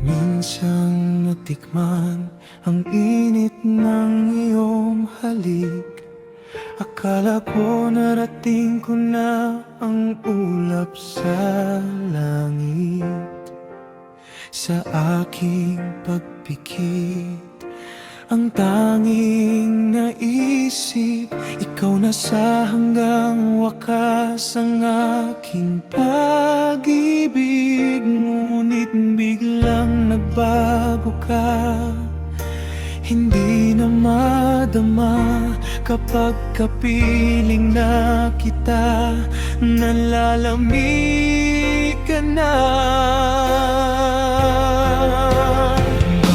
Minsang natikman ang init ng iyong halik. Akala ko narating ko na ang ulap sa langit. Sa aking pagpikit, ang tanging naisip, ikaw na sa hanggang wakas ang aking pag-ibig. Ngunit biglang nagbago ka, hindi na madama kapag kapiling na kita. Nalalamig ka na.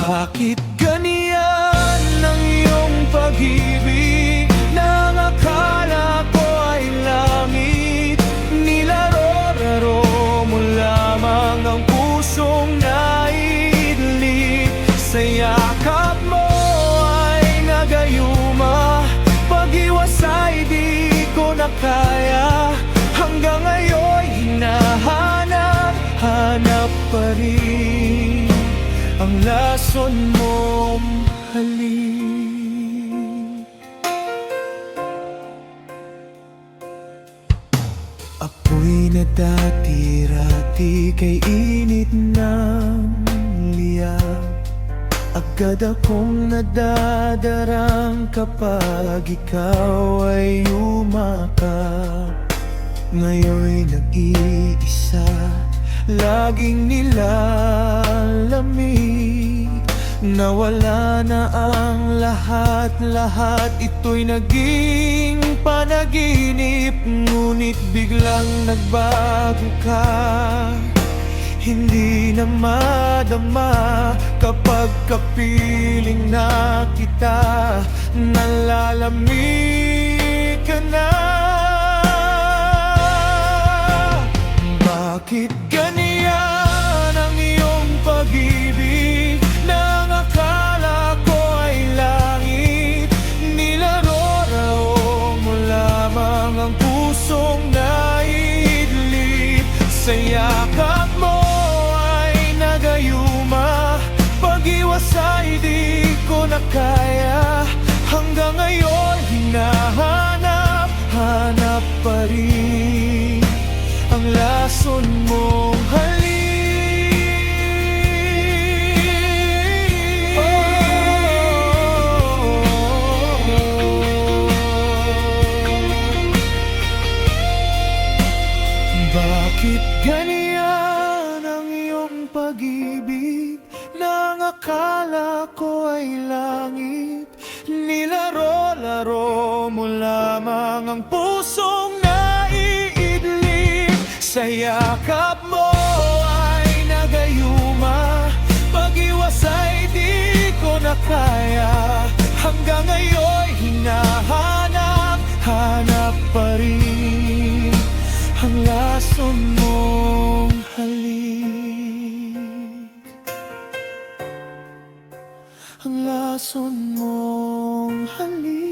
Bakit ganyan ang iyong pag-ibig? Nang akala ko ay langit, nilaro-laro mo lamang ang pusong naidli. Sa yakap mo ay nagayuma, pag-iwasay di ko na kaya. Hanggang ngayon hinahanap pa rin ang lason mong halik. Apoy na dati-rati kay init ng liyab, agad akong nadadarang kapag ikaw ay yumakap. Ngayon'y nag-iisa, laging nilalamig. Nawala na ang lahat-lahat, ito'y naging panaginip. Ngunit biglang nagbago ka, hindi na madama kapag kapiling na kita. Nalalamig ka na. Bakit ganyan ang iyong pag-ibig? Nang akala ko ay langit, nilaro-laro mo lamang ang pusong naidlip. Sa yakap mo ay nagayuma, pag-iwasay di ko na kaya. Hanggang ngayon hinahanap pa rin ang lason mong halik. Bakit ganyan ang iyong pag-ibig? Nang akala ko ay langit, nilaro-laro mo lamang ang pusong naiidlip. Sa yakap mo ay nagayuma, pag-iwasay di ko na kaya. Hanggang ngayon hinahanap pa rin ang lason mong halik. Ang lason mong halik.